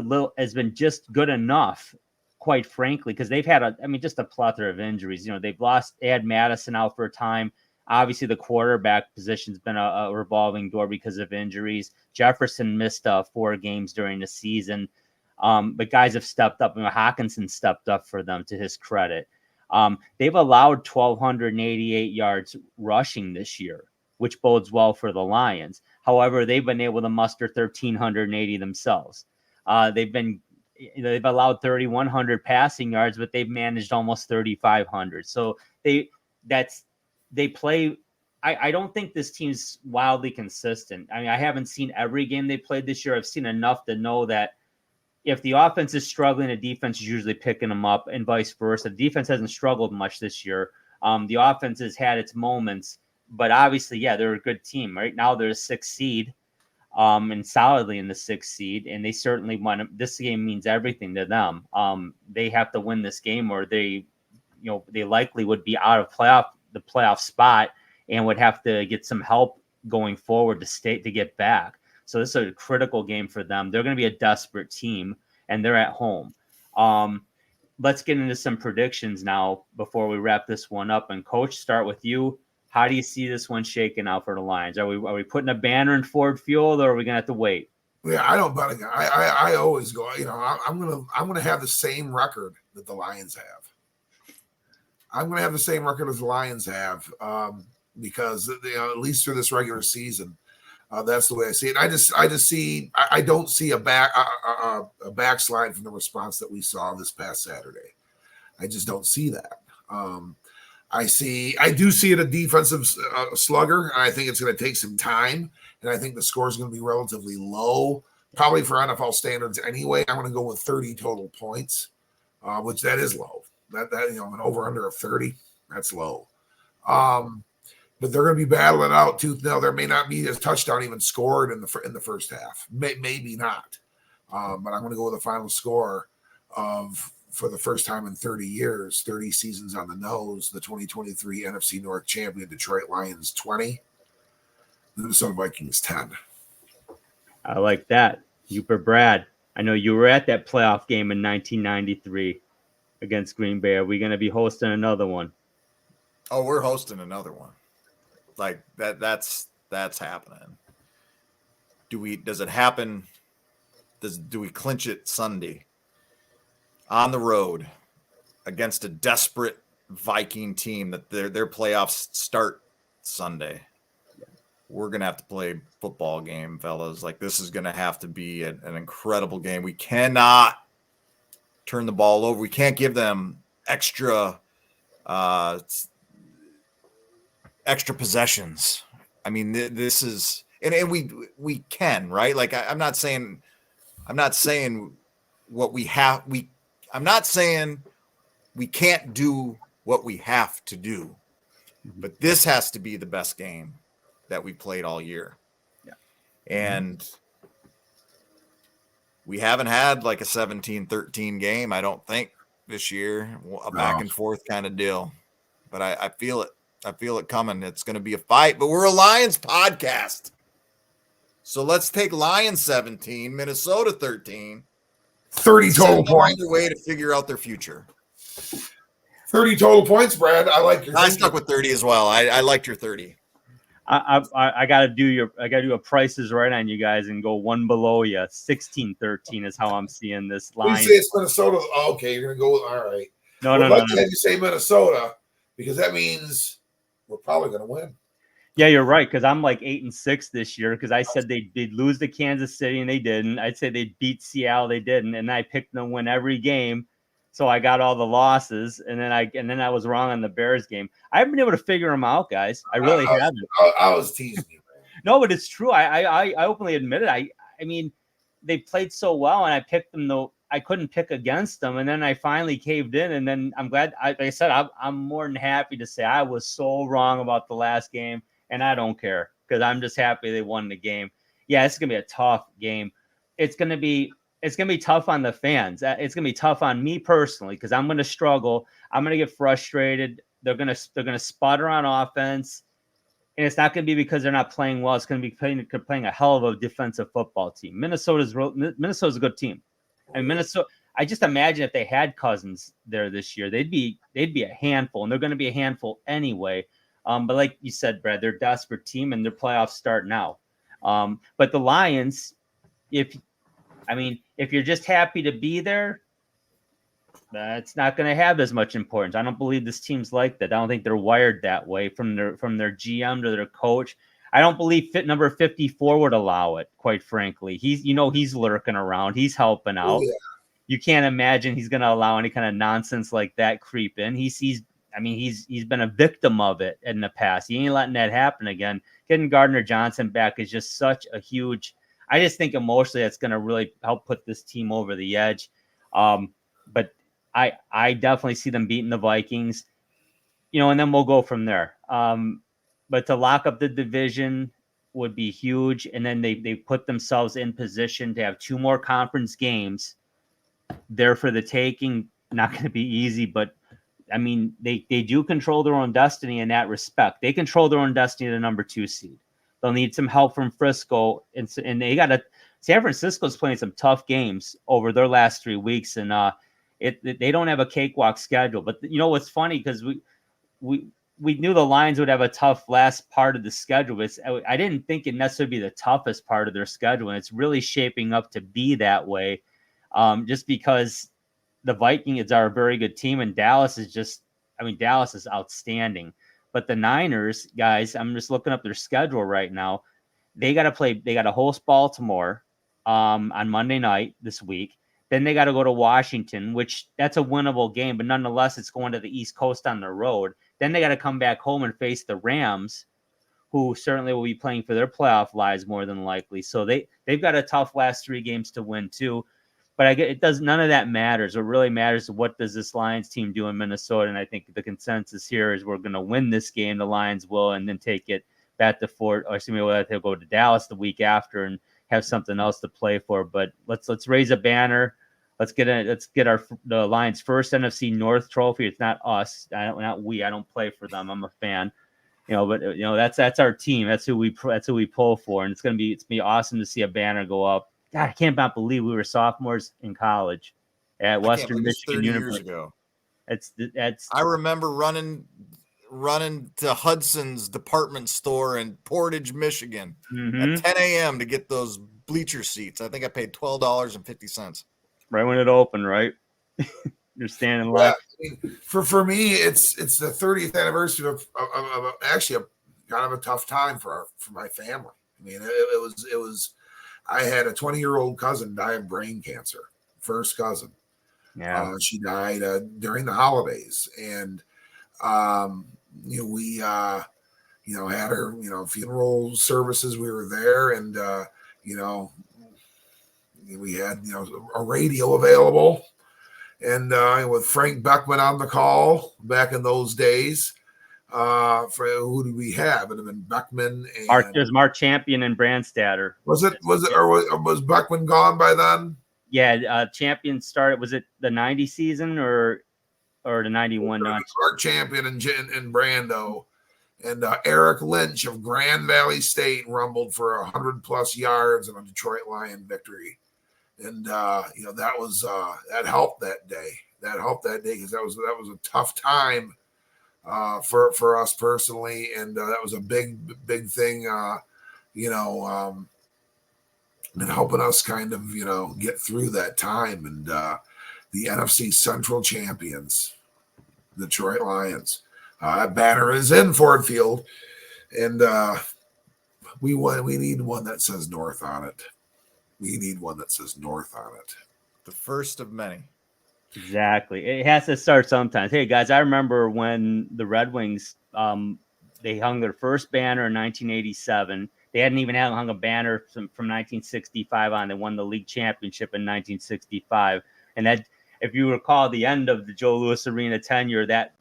good enough, quite frankly, because they've had just a plethora of injuries. They had Madison out for a time. Obviously, the quarterback position's been a revolving door because of injuries. Jefferson missed 4 games during the season, but guys have stepped up. Hawkinson stepped up for them, to his credit. They've allowed 1,288 yards rushing this year, which bodes well for the Lions. However, they've been able to muster 1,380 themselves. They've allowed 3,100 passing yards, but they've managed almost 3,500. So they play. I don't think this team's wildly consistent. I haven't seen every game they played this year. I've seen enough to know that if the offense is struggling, the defense is usually picking them up, and vice versa. The defense hasn't struggled much this year. The offense has had its moments, but obviously, yeah, they're a good team. Right now, they're a 6th seed, and solidly in the 6th seed, and they certainly want. This game means everything to them. They have to win this game, or they likely would be out of the playoff spot, and would have to get some help going forward to get back. So this is a critical game for them. They're going to be a desperate team, and they're at home. Let's get into some predictions now before we wrap this one up. And Coach, start with you. How do you see this one shaking out for the Lions? Are we putting a banner in Ford Field, or are we going to have to wait? Yeah, I don't bet again. I always go. I'm gonna have the same record that the Lions have. I'm gonna have the same record as the Lions have, because at least through this regular season. That's the way I see it. I don't see a backslide from the response that we saw this past Saturday. I just don't see that. I do see it a defensive slugger, and I think it's going to take some time, and I think the score is going to be relatively low, probably for NFL standards anyway. I'm going to go with 30 total points, which that is low. That an over under of 30, that's low. But they're going to be battling out tooth and nail. There may not be a touchdown even scored in the first half. Maybe not. But I'm going to go with a final score of, for the first time in 30 years, 30 seasons on the nose, the 2023 NFC North champion Detroit Lions 20, Minnesota Vikings 10. I like that. Brad, I know you were at that playoff game in 1993 against Green Bay. Are we going to be hosting another one? Oh, we're hosting another one. Like that's happening. Does it happen? Do we clinch it Sunday on the road against a desperate Viking team that their playoffs start Sunday? We're going to have to play a football game, fellas. Like, this is going to have to be an incredible game. We cannot turn the ball over. We can't give them extra possessions. I mean, this is, and we can, right? Like, I'm not saying what we have. I'm not saying we can't do what we have to do, but this has to be the best game that we played all year. Yeah. And we haven't had like a 17-13 game, I don't think, this year, a back and forth kind of deal, but I feel it. I feel it coming. It's going to be a fight, but we're a Lions podcast. So let's take Lions 17, Minnesota 13. 30 total points. On their way to figure out their future. 30 total points, Brad. I like your. I stuck with 30 as well. I liked your 30. I gotta do a prices right on you guys and go one below you. 16-13 is how I'm seeing this line. You say it's Minnesota. Oh, okay, you're gonna go with all right. No. Have you say Minnesota, because that means we're probably gonna win. Yeah, you're right, because I'm like 8-6 this year, because I said they'd lose to Kansas City and they didn't. I'd say they'd beat Seattle, they didn't, and I picked them to win every game. So I got all the losses, and then I was wrong on the Bears game. I haven't been able to figure them out, guys. I really haven't. I was teasing you, man. No, but it's true. I openly admit it. I mean, they played so well, and I picked them though. I couldn't pick against them, and then I finally caved in. And then I'm glad. Like I said, I'm more than happy to say I was so wrong about the last game, and I don't care, because I'm just happy they won the game. Yeah, it's gonna be a tough game. It's gonna be tough on the fans. It's gonna be tough on me personally, because I'm gonna struggle. I'm gonna get frustrated. They're gonna sputter on offense, and it's not gonna be because they're not playing well. It's gonna be playing a hell of a defensive football team. Minnesota's a good team. I mean, Minnesota. I just imagine if they had Cousins there this year, they'd be a handful, and they're gonna be a handful anyway. But like you said, Brad, they're a desperate team, and their playoffs start now. But the Lions, if you're just happy to be there, that's not going to have as much importance. I don't believe this team's like that. I don't think they're wired that way from their GM to their coach. I don't believe number 54 would allow it, quite frankly. He's lurking around. He's helping out. Oh, yeah. You can't imagine he's going to allow any kind of nonsense like that creep in. He's been a victim of it in the past. He ain't letting that happen again. Getting Gardner Johnson back is just such a huge – I just think emotionally that's going to really help put this team over the edge. But I definitely see them beating the Vikings, and then we'll go from there. But to lock up the division would be huge. And then they put themselves in position to have 2 more conference games there for the taking. Not going to be easy, but I mean, they do control their own destiny in that respect. They control their own destiny to the number 2 seed. They'll need some help from Frisco, and they got San Francisco's playing some tough games over their last 3 weeks, and they don't have a cakewalk schedule. But what's funny, because we knew the Lions would have a tough last part of the schedule. But I didn't think it necessarily be the toughest part of their schedule, and it's really shaping up to be that way, just because the Vikings are a very good team, and Dallas is Dallas is outstanding. But the Niners, guys, I'm just looking up their schedule right now. They got to host Baltimore on Monday night this week. Then they got to go to Washington, which that's a winnable game, but nonetheless, it's going to the East Coast on the road. Then they got to come back home and face the Rams, who certainly will be playing for their playoff lives more than likely. So they've got a tough last 3 games to win too. But none of that matters. What really matters is what does this Lions team do in Minnesota? And I think the consensus here is we're going to win this game. The Lions will, and then take it back to they'll go to Dallas the week after and have something else to play for. But let's raise a banner. Let's get the Lions' first NFC North trophy. It's not us. I don't play for them. I'm a fan. But that's our team. That's who we pull for, and it's gonna be awesome to see a banner go up. God, I can't believe we were sophomores in college at Western Michigan University. 30 years ago. That's. I remember running to Hudson's department store in Portage, Michigan at 10 a.m. to get those bleacher seats. I think I paid $12.50. Right when it opened, right? You're standing in line. Yeah, for me, it's the 30th anniversary of actually kind of a tough time for my family. I mean, it was. I had a 20-year-old cousin die of brain cancer. First cousin. Yeah. She died during the holidays, and we had her funeral services. We were there, and we had a radio available, and with Frank Beckman on the call back in those days. For who did we have? It would have been Beckman and there's Mark Champion and Brandstatter. Was Beckman gone by then? Yeah, Champion started. Was it the 90 season or the 91? Mark Champion and Brando, and Eric Lynch of Grand Valley State rumbled for 100+ yards in a Detroit Lion victory, and that helped that day. That helped that day because that was a tough time. For us personally, and that was a big thing, and helping us kind of get through that time. And the NFC Central champions, Detroit Lions, that banner is in Ford Field, and we need one that says North on it. We need one that says North on it. The first of many. Exactly. It has to start sometimes. Hey, guys, I remember when the Red Wings, they hung their first banner in 1987. They hadn't even hung a banner from 1965 on. They won the league championship in 1965. And that, if you recall, the end of the Joe Louis Arena tenure, that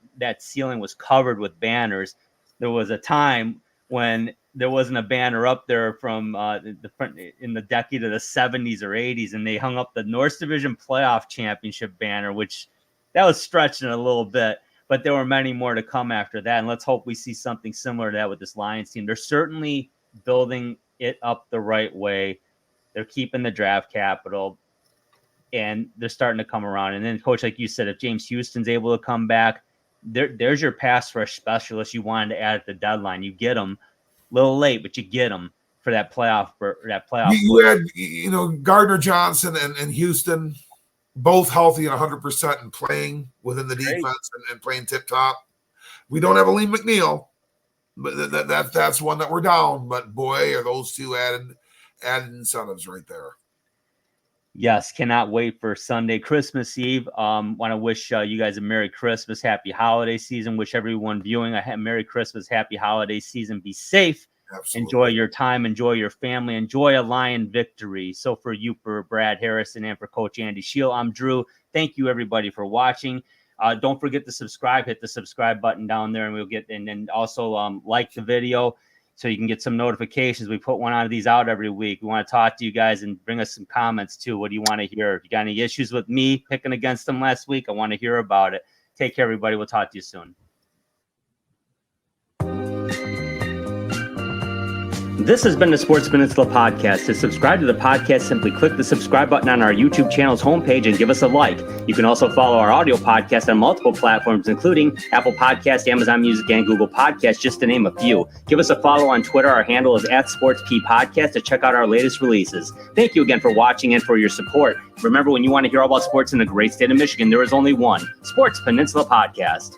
ceiling was covered with banners. There was a time when there wasn't a banner up there from in the decade of the 70s or 80s, and they hung up the North Division Playoff Championship banner, which that was stretching a little bit, but there were many more to come after that. And let's hope we see something similar to that with this Lions team. They're certainly building it up the right way. They're keeping the draft capital, and they're starting to come around. And then, Coach, like you said, if James Houston's able to come back, there's your pass rush specialist you wanted to add at the deadline. You get them a little late, but you get them for that playoff. You had Gardner Johnson and Houston both healthy and 100% and playing within the defense and playing tip top. We don't have a Lee McNeil, but that's one that we're down. But boy, are those two added incentives right there. Yes, cannot wait for Sunday, Christmas Eve. Want to wish you guys a Merry Christmas, Happy Holiday Season. Wish everyone viewing a Merry Christmas, Happy Holiday Season. Be safe. Absolutely. Enjoy your time, enjoy your family, enjoy a Lion victory. So for you, for Brad Harrison, and for Coach Andy Shield, I'm Drew. Thank you, everybody, for watching. Don't forget to subscribe. Hit the subscribe button down there, and then also like the video so you can get some notifications. We put one of these out every week. We want to talk to you guys and bring us some comments too. What do you want to hear? If you got any issues with me picking against them last week, I want to hear about it. Take care, everybody. We'll talk to you soon. This has been the Sports Peninsula Podcast. To subscribe to the podcast, simply click the subscribe button on our YouTube channel's homepage and give us a like. You can also follow our audio podcast on multiple platforms, including Apple Podcasts, Amazon Music, and Google Podcasts, just to name a few. Give us a follow on Twitter. Our handle is @SportsPPodcast to check out our latest releases. Thank you again for watching and for your support. Remember, when you want to hear all about sports in the great state of Michigan, there is only one Sports Peninsula Podcast.